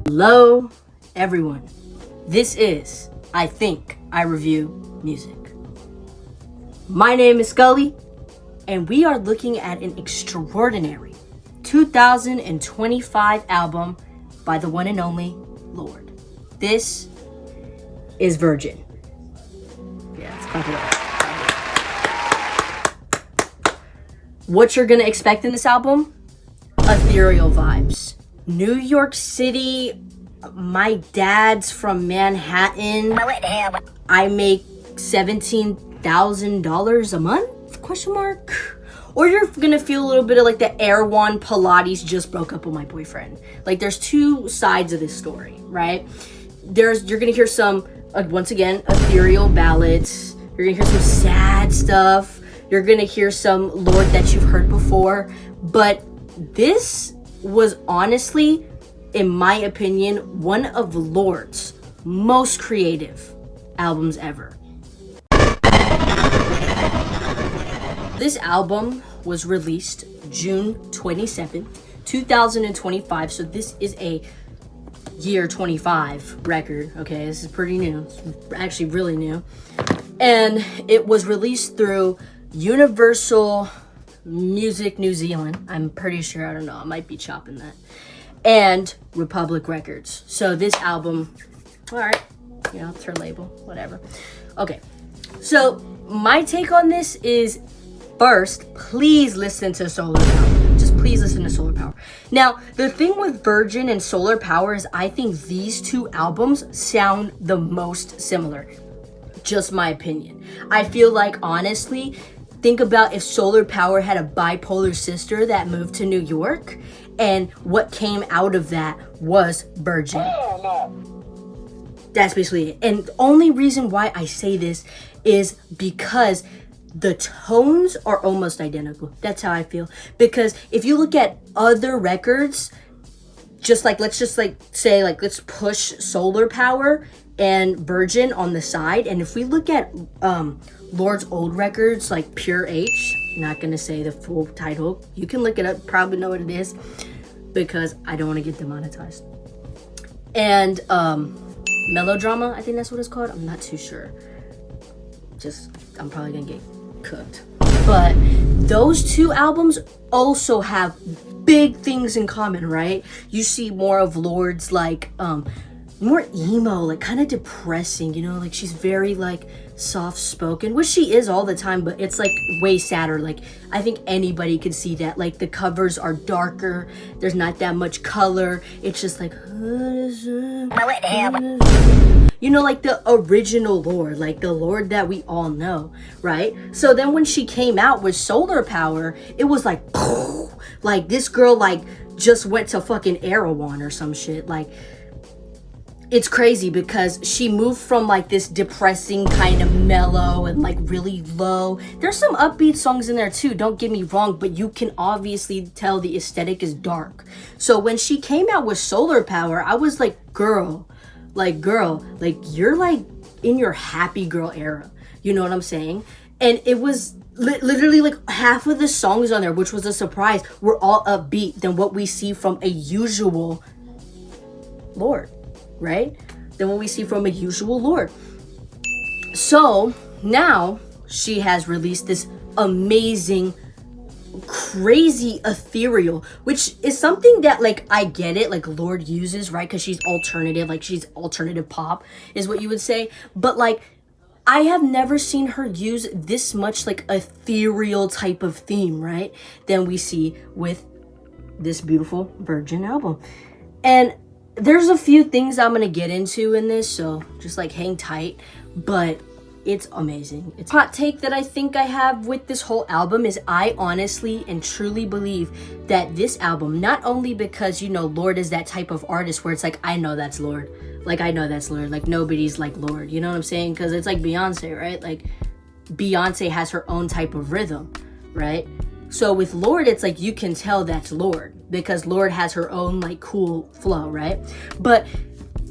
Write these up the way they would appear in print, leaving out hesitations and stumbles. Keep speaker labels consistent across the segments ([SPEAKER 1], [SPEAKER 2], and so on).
[SPEAKER 1] Hello, everyone. This is I Think I Review Music. My name is Scully, and we are looking at an extraordinary 2025 album by the one and only Lorde. This is Virgin. Yeah, it's copyright. What you're gonna expect in this album? Ethereal vibes. New York City, my dad's from Manhattan. I make $17,000 a month? Question mark. Or you're gonna feel a little bit of like the Erewhon Pilates just broke up with my boyfriend. Like there's two sides of this story, right? You're gonna hear some, once again, ethereal ballads. You're gonna hear some sad stuff. You're gonna hear some Lorde that you've heard before. But this was honestly, in my opinion, one of Lorde's most creative albums ever. This album was released June 27th, 2025. So this is a year 25 record. Okay, this is pretty new. It's actually really new. And it was released through Universal Music New Zealand. I'm pretty sure, I don't know, I might be chopping that. And Republic Records. So this album, all right, you know, it's her label, whatever. Okay, so my take on this is, first, please listen to Solar Power. Just please listen to Solar Power. Now, the thing with Virgin and Solar Power is I think these two albums sound the most similar. Just my opinion. I feel like, honestly, think about if Solar Power had a bipolar sister that moved to New York, and what came out of that was Virgin. That's basically it. And the only reason why I say this is because the tones are almost identical. That's how I feel. Because if you look at other records, let's push Solar Power and Virgin on the side. And if we look at Lorde's old records, like Pure H, not gonna say the full title, you can look it up, probably know what it is, because I don't want to get demonetized. And Melodrama, I think that's what it's called, I'm not too sure, I'm probably gonna get cooked. But those two albums also have big things in common, right? You see more of Lorde's like more emo, like kind of depressing, you know, like she's very like soft spoken, which she is all the time, but it's like way sadder. Like I think anybody could see that. Like the covers are darker, there's not that much color, it's just like, you know, like the original Lorde, like the Lorde that we all know, right? So then when she came out with Solar Power, it was like like this girl like just went to fucking Erewhon or some shit. Like it's crazy because she moved from like this depressing kind of mellow and like really low. There's some upbeat songs in there too, don't get me wrong, but you can obviously tell the aesthetic is dark. So when she came out with Solar Power, I was like, girl, you're like in your happy girl era. You know what I'm saying? And it was literally like half of the songs on there, which was a surprise, were all upbeat than what we see from a usual Lorde. Right? Than what we see from a usual Lorde. So now she has released this amazing, crazy ethereal, which is something that like I get it, like Lorde uses, right? Because she's alternative, like she's alternative pop is what you would say. But like I have never seen her use this much like ethereal type of theme, right? Than we see with this beautiful Virgin album. And there's a few things I'm gonna get into in this, so just like hang tight, but it's amazing. It's hot take that I think I have with this whole album is I honestly and truly believe that this album, not only because, you know, Lorde is that type of artist where it's like, I know that's Lorde. Like, I know that's Lorde. Like, nobody's like Lorde. You know what I'm saying? Because it's like Beyonce, right? Like, Beyonce has her own type of rhythm, right? So with Lorde, it's like you can tell that's Lorde because Lorde has her own like cool flow, right? But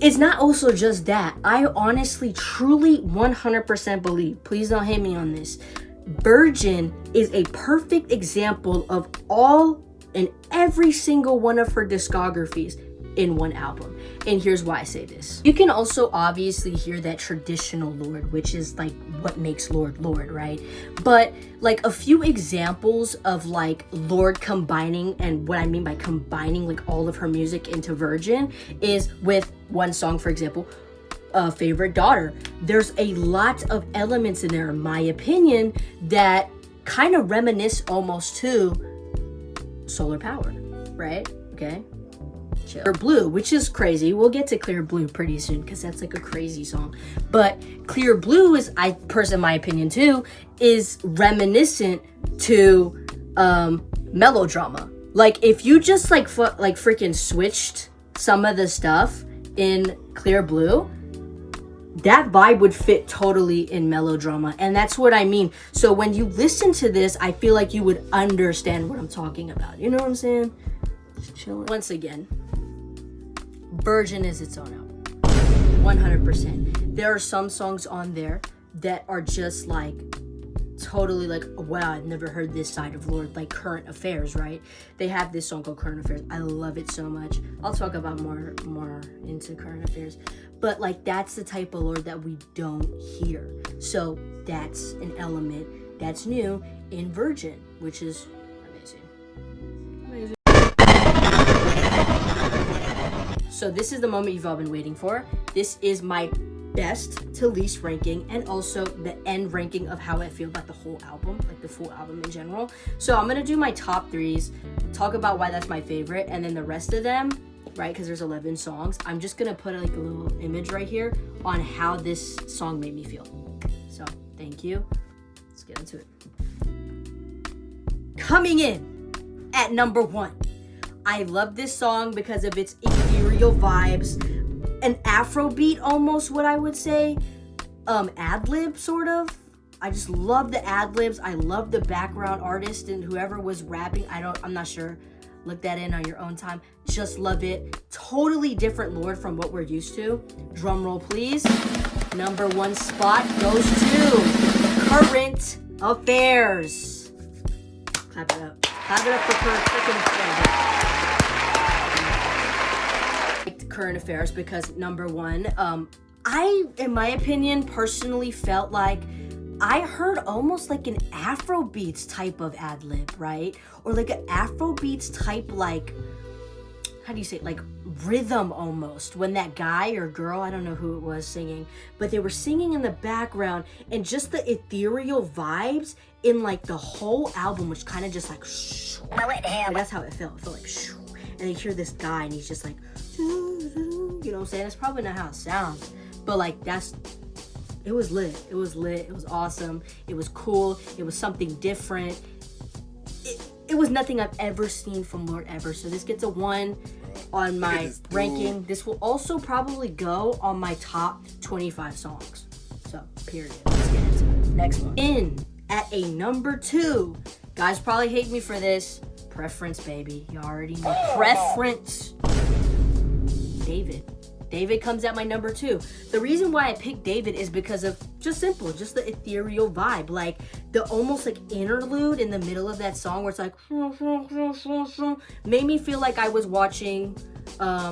[SPEAKER 1] it's not also just that. I honestly, truly, 100% believe, please don't hate me on this, Virgin is a perfect example of all and every single one of her discographies in one album. And here's why I say this. You can also obviously hear that traditional Lorde, which is like what makes Lorde Lorde, right? But like a few examples of like Lorde combining, and what I mean by combining like all of her music into Virgin is with one song, for example, Favorite Daughter. There's a lot of elements in there, in my opinion, that kind of reminisce almost to Solar Power, right? Okay. Chill. Clear Blue, which is crazy. We'll get to Clear Blue pretty soon because that's like a crazy song. But Clear Blue is, in my opinion too, is reminiscent to Melodrama. Like if you just like freaking switched some of the stuff in Clear Blue, that vibe would fit totally in Melodrama, and that's what I mean. So when you listen to this, I feel like you would understand what I'm talking about. You know what I'm saying? Just chilling. Once again, Virgin is its own album, 100%. There are some songs on there that are just like totally like, wow, I've never heard this side of Lorde, like Current Affairs, right? They have this song called Current Affairs. I love it so much. I'll talk about more into Current Affairs, but like that's the type of Lorde that we don't hear. So that's an element that's new in Virgin, which is amazing. So this is the moment you've all been waiting for. This is my best to least ranking, and also the end ranking of how I feel about the whole album, like the full album in general. So I'm gonna do my top threes, talk about why that's my favorite, and then the rest of them, right, because there's 11 songs, I'm just gonna put like a little image right here on how this song made me feel. So thank you. Let's get into it. Coming in at number 1, I love this song because of its ethereal vibes, an Afro beat almost, what I would say, ad-lib sort of. I just love the ad-libs. I love the background artist and whoever was rapping. I'm not sure. Look that in on your own time. Just love it. Totally different Lorde from what we're used to. Drum roll, please. Number 1 spot goes to Current Affairs. Clap it up. Clap it up for Current Affairs. Current Affairs because number 1, I, in my opinion, personally felt like I heard almost like an Afrobeats type of ad-lib, right? Or like an Afrobeats type, like, how do you say it? Like rhythm almost, when that guy or girl, I don't know who it was singing, but they were singing in the background, and just the ethereal vibes in like the whole album, which kind of just like, like that's how it felt. It felt like, and you hear this guy and he's just like, you know what I'm saying? That's probably not how it sounds, but like it was lit. It was lit. It was awesome. It was cool. It was something different. It was nothing I've ever seen from Lorde ever. So this gets a 1 on my ranking. This will also probably go on my top 25 songs. So period. Let's get into it. Next one. In at a number 2. Guys probably hate me for this. Preference, baby. You already know. Preference. David comes at my number 2. The reason why I picked David is because of just the ethereal vibe, like the almost like interlude in the middle of that song where it's like made me feel like I was watching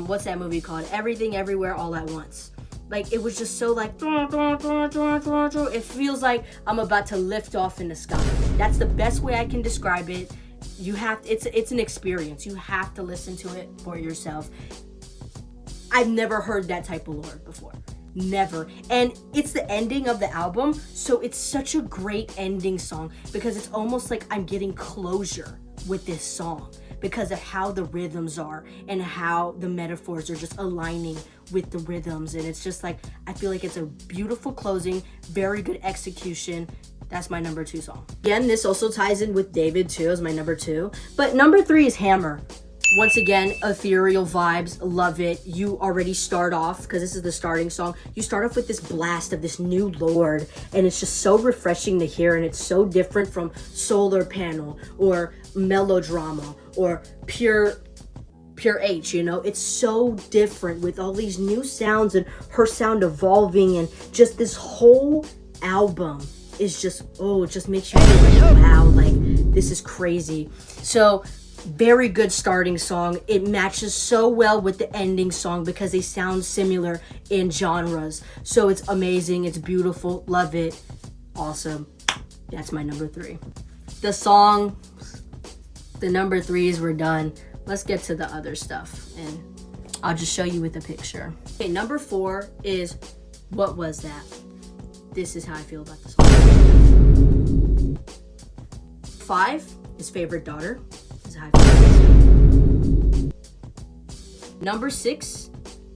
[SPEAKER 1] what's that movie called? Everything Everywhere All at Once. Like it was just so like it feels like I'm about to lift off in the sky. That's the best way I can describe it. It's an experience. You have to listen to it for yourself. I've never heard that type of Lorde before. Never. And it's the ending of the album, so it's such a great ending song because it's almost like I'm getting closure with this song because of how the rhythms are and how the metaphors are just aligning with the rhythms. And it's just like, I feel like it's a beautiful closing, very good execution. That's my number 2 song. Again, this also ties in with David too as my number 2. But number 3 is Hammer. Once again, ethereal vibes, love it. You already start off, because this is the starting song, you start off with this blast of this new Lorde, and it's just so refreshing to hear, and it's so different from Solar Panel, or Melodrama, or Pure H, you know? It's so different with all these new sounds, and her sound evolving, and just this whole album is just, it just makes you feel like, wow, like, this is crazy. So, very good starting song. It matches so well with the ending song because they sound similar in genres. So it's amazing. It's beautiful. Love it. Awesome. That's my number 3. The song, the number 3s were done. Let's get to the other stuff, and I'll just show you with a picture. Okay, number 4 is What Was That? This is how I feel about the song. 5 is Favorite Daughter. This is how I feel about this. Number 6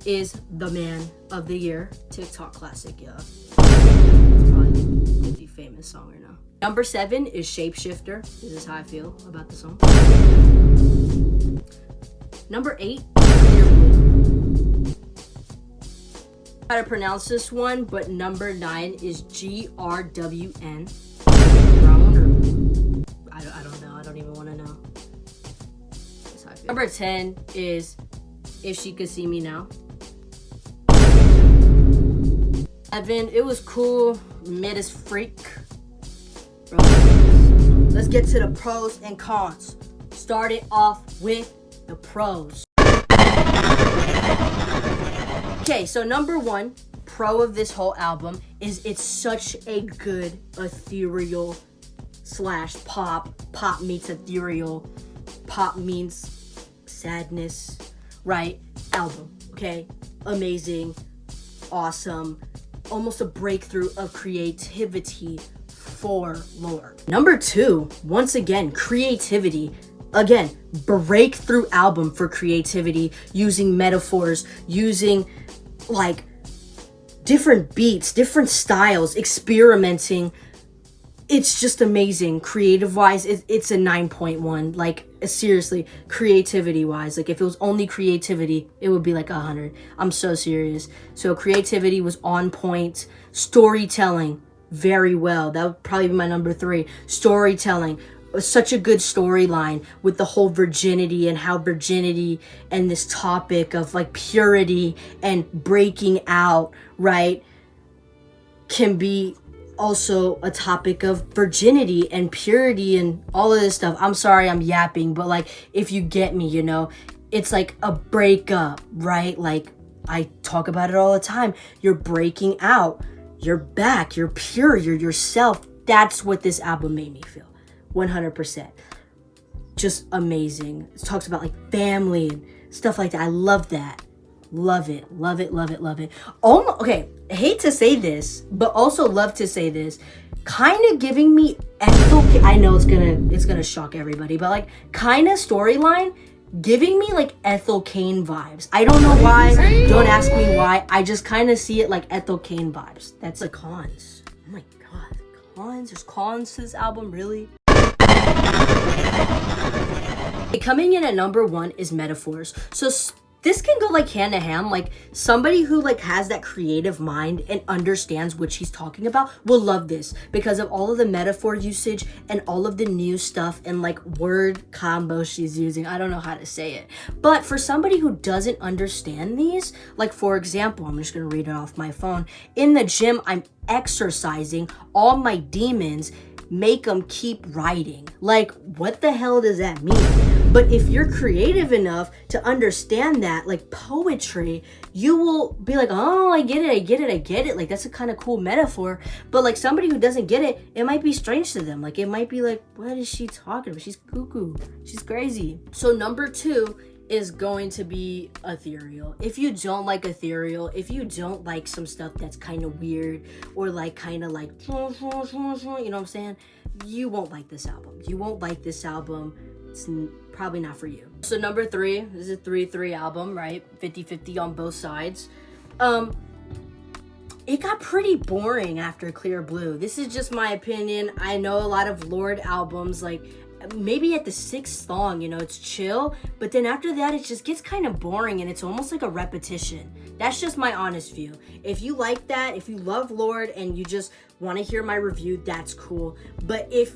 [SPEAKER 1] is The Man of the Year, TikTok classic, yeah. It's probably a pretty famous song right now. Number 7 is Shapeshifter. This is how I feel about the song. Number 8, Clear Blue. How to pronounce this one, but number 9 is GRWN. I don't know. I don't even want to know. That's how I feel. Number 10 is If She Could See Me Now. 11, it was cool. Mid as freak. Let's get to the pros and cons. Start it off with the pros. Okay, so number 1 pro of this whole album is it's such a good ethereal / pop meets ethereal, pop means sadness, right? Album, okay? Amazing, awesome, almost a breakthrough of creativity for Lorde. Number 2, once again, creativity. Again, breakthrough album for creativity, using metaphors, using like different beats, different styles, experimenting. It's just amazing. Creative wise, it's a 9.1. Like, seriously, creativity wise, like if it was only creativity, it would be like 100. I'm so serious. So creativity was on point. Storytelling, very well. That would probably be my number 3. Storytelling, such a good storyline with the whole virginity and how virginity and this topic of like purity and breaking out, right, can be also a topic of virginity and purity and all of this stuff. I'm sorry I'm yapping, but like if you get me, you know, it's like a breakup, right? Like I talk about it all the time. You're breaking out, you're back, you're pure, you're yourself. That's what this album made me feel. 100%. Just amazing. It talks about like family and stuff like that. I love that. Love it. Love it. Love it. Love it. Okay, I hate to say this, but also love to say this. Kind of giving me Ethel. I know it's gonna shock everybody, but like kind of storyline giving me like Ethel Cain vibes. I don't know why. Don't ask me why. I just kind of see it like Ethel Cain vibes. That's the cons. Oh my god, cons. There's cons to this album, really. Coming in at number 1 is metaphors. So this can go like hand to hand. Like somebody who like has that creative mind and understands what she's talking about will love this because of all of the metaphor usage and all of the new stuff and like word combos she's using. I don't know how to say it, but for somebody who doesn't understand these, like for example, I'm just gonna read it off my phone. In the gym, I'm exercising all my demons, make them keep writing. Like, what the hell does that mean? But if you're creative enough to understand that, like poetry, you will be like, oh, I get it. Like, that's a kind of cool metaphor. But like somebody who doesn't get it, it might be strange to them. Like, it might be like, what is she talking about? She's cuckoo. She's crazy. So number 2 is going to be ethereal. If you don't like ethereal, if you don't like some stuff that's kind of weird or like kind of like, you know what I'm saying? You won't like this album. You won't like this album. It's probably not for you. So number 3, this is a 3-3 album, right? 50-50 on both sides. It got pretty boring after Clear Blue. This is just my opinion. I know a lot of Lorde albums, like maybe at the 6th song, you know, it's chill, but then after that it just gets kind of boring and it's almost like a repetition. That's just my honest view. If you like that, if you love Lorde and you just want to hear my review, that's cool. But if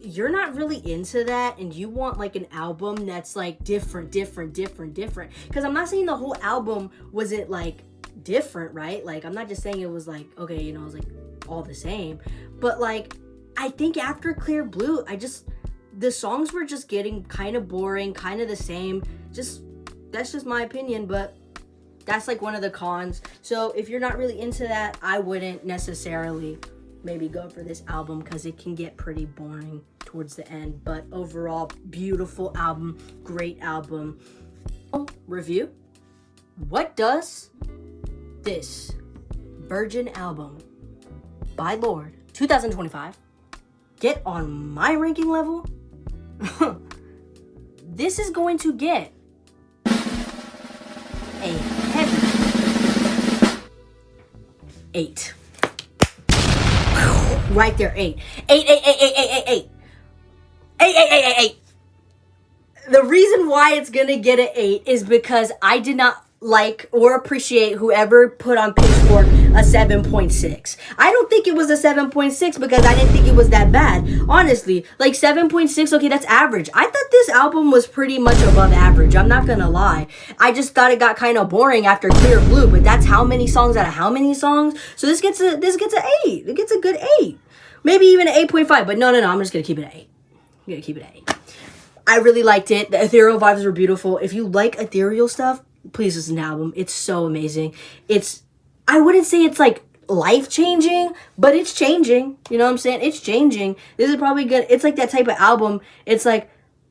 [SPEAKER 1] you're not really into that and you want like an album that's like different, because I'm not saying the whole album wasn't like different, right? Like I'm not just saying it was like, okay, you know, it was like all the same, but like I think after Clear Blue, I just the songs were just getting kind of boring, kind of the same. That's just my opinion, but that's like one of the cons. So if you're not really into that, I wouldn't necessarily maybe go for this album because it can get pretty boring towards the end. But overall, beautiful album, great album. Review. What does this Virgin album by Lorde 2025 get on my ranking level? This is going to get a heavy 8. Right there, 8. 8, 8, 8, 8, 8, 8, 8. 8, 8, 8, 8, 8. The reason why it's gonna get an 8 is because I did not like or appreciate whoever put on Pitchfork a 7.6. I don't think it was a 7.6 because I didn't think it was that bad. Honestly, like 7.6, okay, that's average. I thought this album was pretty much above average. I'm not gonna lie. I just thought it got kind of boring after Clear Blue, but that's how many songs out of how many songs? So this gets a 8. It gets a good 8. Maybe even an 8.5, but no, I'm just gonna keep it at 8. I'm gonna keep it at 8. I really liked it. The ethereal vibes were beautiful. If you like ethereal stuff, please listen to the album. It's so amazing. I wouldn't say it's like life-changing, but it's changing. You know what I'm saying? It's changing. This is probably good. It's like that type of album. It's like,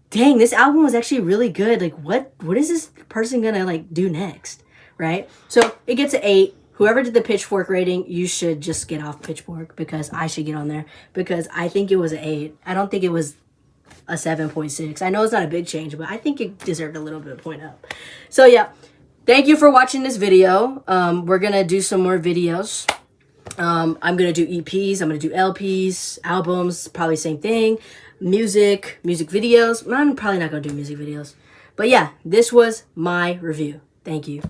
[SPEAKER 1] dang, this album was actually really good. Like, what is this person gonna like do next? Right? So it gets an 8. Whoever did the Pitchfork rating, you should just get off Pitchfork because I should get on there because I think it was an 8. I don't think it was a 7.6. I know it's not a big change, but I think it deserved a little bit of point up. So yeah, thank you for watching this video. We're gonna do some more videos. I'm gonna do EPs, I'm gonna do LPs, albums, probably same thing. Music videos. I'm probably not gonna do music videos. But yeah, this was my review. Thank you.